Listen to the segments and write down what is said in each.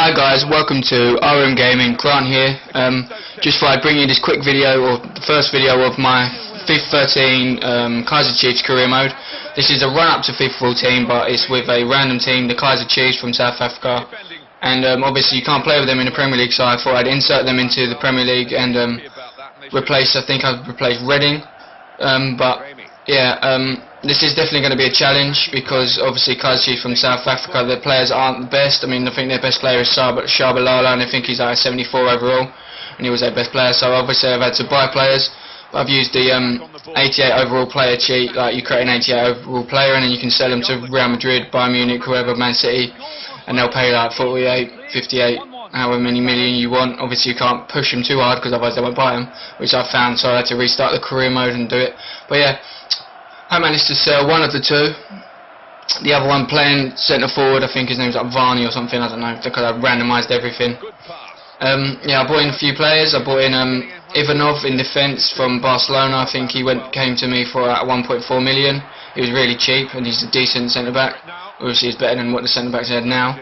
Hi guys, welcome to RM Gaming. Grant here. Just thought I'd bring you this quick video, or the first video of my FIFA 13 Kaiser Chiefs career mode. This is a run-up to FIFA 14, but it's with a random team, the Kaiser Chiefs from South Africa. And obviously you can't play with them in the Premier League, so I thought I'd insert them into the Premier League and replace, I think I'd replace Reading. This is definitely going to be a challenge because obviously Kaiser Chiefs from South Africa, their players aren't the best. I mean, I think their best player is Shabalala, and I think he's like 74 overall, and he was their best player. So obviously I've had to buy players. I've used the 88 overall player cheat. Like, you create an 88 overall player and then you can sell them to Real Madrid, Bayern Munich, whoever, Man City, and they'll pay like 48, 58, however many million you want. Obviously you can't push them too hard because otherwise they won't buy them, which I found, so I had to restart the career mode and do it. But yeah, I managed to sell one of the two. The other one playing centre forward, I think his name's like Varney or something, I don't know, because I randomised everything. I bought in a few players. I bought in Ivanov in defence from Barcelona. I think he came to me for 1.4 million. He was really cheap and he's a decent centre back. Obviously he's better than what the centre backs had now.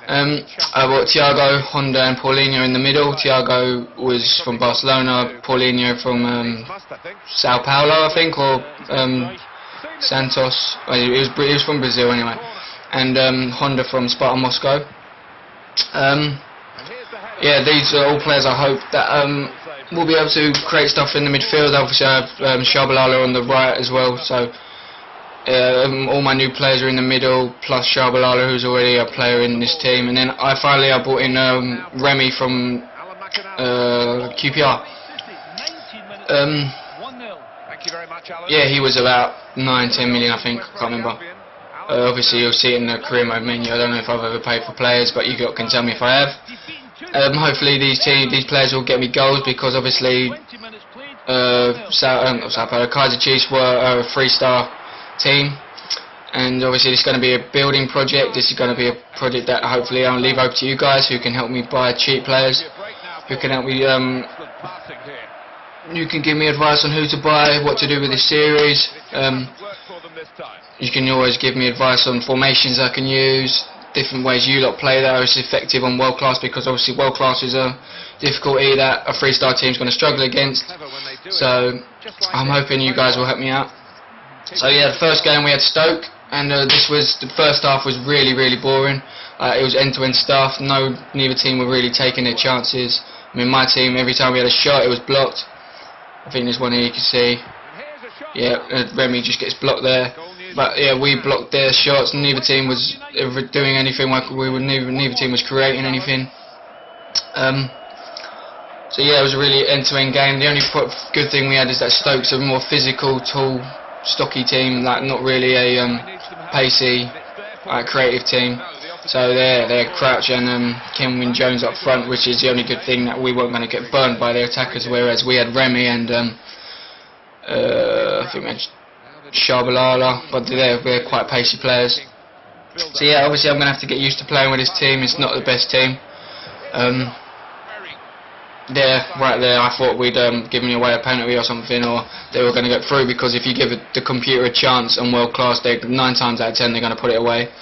I bought Thiago, Honda and Paulinho in the middle. Thiago was from Barcelona, Paulinho from Sao Paulo, I think, or Santos. Well, he was from Brazil anyway. And Honda from Sparta Moscow. These are all players I hope that will be able to create stuff in the midfield. Obviously I have Shabalala on the right as well, so all my new players are in the middle, plus Shabalala, who's already a player in this team. And then I bought in Remy from QPR. He was about 9-10 million, I think, I can't remember. Obviously you'll see it in the career mode menu. I don't know if I've ever paid for players, but you can tell me if I have. Hopefully these players will get me goals, because obviously Kaiser Chiefs were a 3-star team, and obviously it's going to be a building project. This is going to be a project that hopefully I'll leave over to you guys, who can help me buy cheap players, who can help me you can give me advice on who to buy, what to do with this series. You can always give me advice on formations I can use, different ways you lot play that are effective on world class, because obviously world class is a difficulty that a 3-star team is going to struggle against. So I'm hoping you guys will help me out. So yeah, the first game we had Stoke, and the first half was really boring. It was end-to-end stuff. Neither team were really taking their chances. I mean, my team, every time we had a shot, it was blocked. I think there's one here you can see. Yeah, Remy just gets blocked there. But yeah, we blocked their shots. Neither team was ever doing anything. Neither team was creating anything. So yeah, it was a really end-to-end game. The only good thing we had is that Stoke's a more physical, tall, stocky team, like not really a pacey, creative team. So they're Crouch and Kenwyn Jones up front, which is the only good thing, that we weren't going to get burned by their attackers, whereas we had Remy and I think we had Shabalala, but they're quite pacey players. So yeah, obviously I'm going to have to get used to playing with this team. It's not the best team. Right there, I thought we'd given away a penalty or something, or they were going to get through, because if you give the computer a chance on world class, 9 times out of 10 they're going to put it away.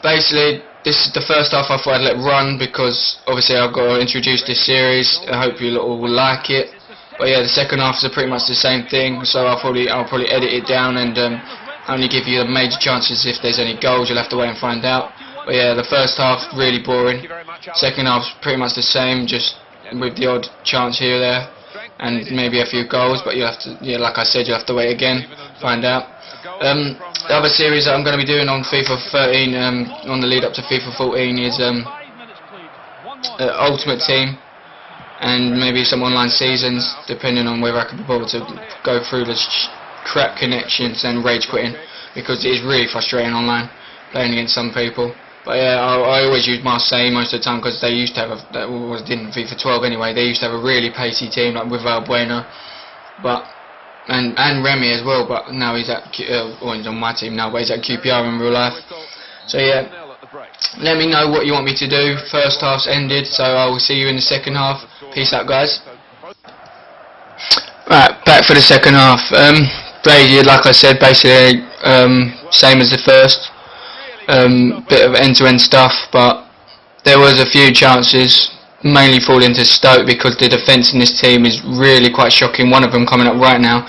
Basically, this is the first half I thought I'd let run, because obviously I've got to introduce this series. I hope you all will like it. But yeah, the second half is pretty much the same thing, so I'll probably edit it down and only give you the major chances. If there's any goals, you'll have to wait and find out. But yeah, the first half really boring. Second half pretty much the same, just with the odd chance here or there, and maybe a few goals. But you'll have to, like I said, you'll have to wait again, find out. The other series that I'm going to be doing on FIFA 13, on the lead up to FIFA 14, is Ultimate Team, and maybe some online seasons, depending on whether I can be bothered to go through the crap connections and rage quitting, because it is really frustrating online playing against some people. But yeah, I always use Marseille most of the time, because they used to have didn't FIFA 12 anyway. They used to have a really pacey team, like with Valbuena, and Remy as well. But now he's at he's on my team now, but he's at QPR in real life. So yeah, let me know what you want me to do. First half's ended, so I will see you in the second half. Peace out, guys. Right, back for the second half. Like I said, basically same as the first. bit of end-to-end stuff, but there was a few chances, mainly falling to Stoke because the defence in this team is really quite shocking. One of them coming up right now.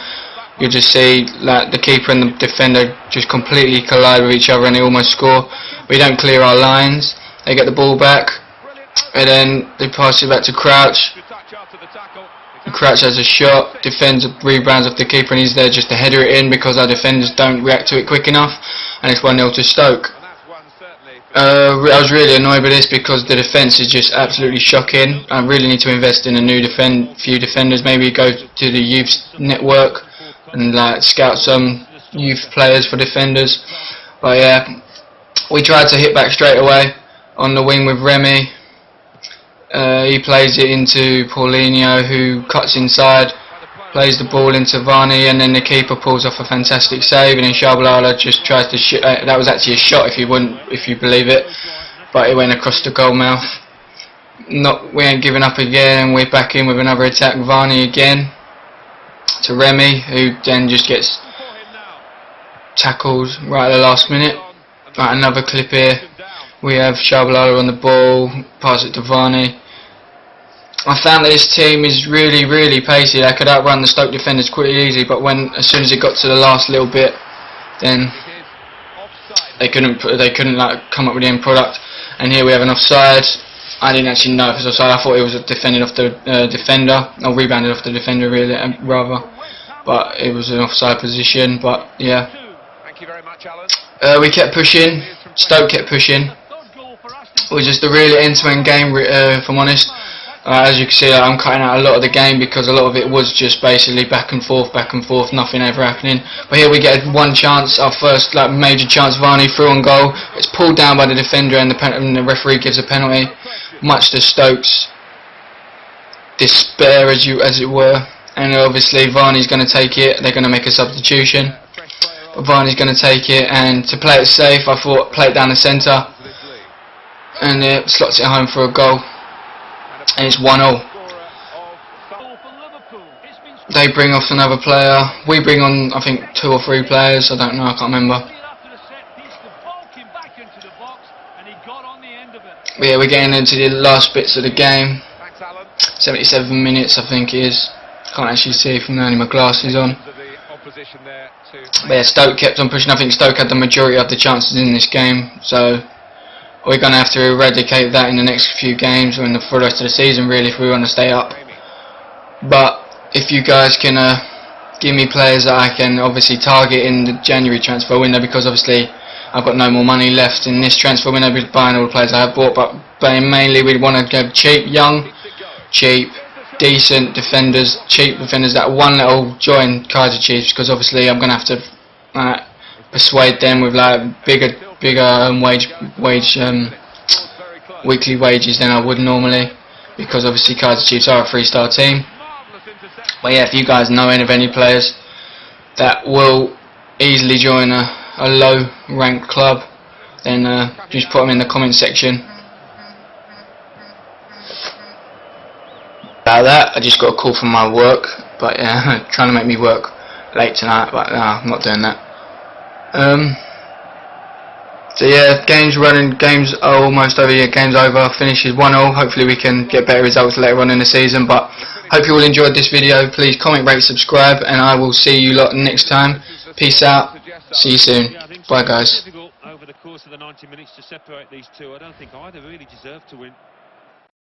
You'll just see like the keeper and the defender just completely collide with each other and they almost score. We don't clear our lines. They get the ball back and then they pass it back to Crouch. Crouch has a shot, defends, rebounds off the keeper and he's there just to header it in because our defenders don't react to it quick enough, and it's 1-0 to Stoke. I was really annoyed with this because the defence is just absolutely shocking. I really need to invest in a new few defenders, maybe go to the youth network and like scout some youth players for defenders. But yeah, we tried to hit back straight away on the wing with Remy. He plays it into Paulinho, who cuts inside, plays the ball into Varney, and then the keeper pulls off a fantastic save, and then Shabalala just tries to shoot. That was actually a shot, if you believe it, but it went across the goal mouth. We ain't giving up again. We're back in with another attack. Varney again to Remy, who then just gets tackled right at the last minute. Right, another clip here. We have Shabalala on the ball, pass it to Varney. I found that this team is really pacey. They could outrun the Stoke defenders pretty easy, but as soon as it got to the last little bit, then they couldn't like come up with the end product. And here we have an offside. I didn't actually know if it was offside. I thought it was defended off the defender, or rebounded off the defender really, rather. But it was an offside position. But yeah, we kept pushing. Stoke kept pushing. It was just a really end-to-end game, if I'm honest. As you can see, I'm cutting out a lot of the game because a lot of it was just basically back and forth, nothing ever happening. But here we get one chance, our first like major chance. Varney through on goal. It's pulled down by the defender, and the referee gives a penalty, much to Stoke's despair, as it were. And obviously Varney's going to take it. They're going to make a substitution. But Varney's going to take it, and to play it safe, I thought play it down the centre, and it slots it home for a goal. And it's 1-0. They bring off another player. We bring on, I think, 2 or 3 players. I don't know. I can't remember. But yeah, we're getting into the last bits of the game. 77 minutes, I think it is. Can't actually see from only my glasses on. But yeah, Stoke kept on pushing. I think Stoke had the majority of the chances in this game. So we're going to have to eradicate that in the next few games and for the rest of the season really if we want to stay up. But if you guys can give me players that I can obviously target in the January transfer window, because obviously I've got no more money left in this transfer window with buying all the players I have bought, but mainly we want to go cheap, young, cheap, decent defenders, cheap defenders that want to join Kaiser Chiefs, because obviously I'm going to have to persuade them with like bigger weekly wages than I would normally, because obviously Kaiser Chiefs are a 3-star team. But yeah, if you guys know any of any players that will easily join a low ranked club, then just put them in the comment section. About that, I just got a call from my work, but yeah, trying to make me work late tonight, but no, I'm not doing that. So yeah, games are almost over. Yeah, game's over. Finishes 1-0. Hopefully we can get better results later on in the season. But hope you all enjoyed this video. Please comment, rate, subscribe, and I will see you lot next time. Peace out. See you soon. Bye guys. Over the course of the 90 minutes to separate these two, I don't think either really deserved to win.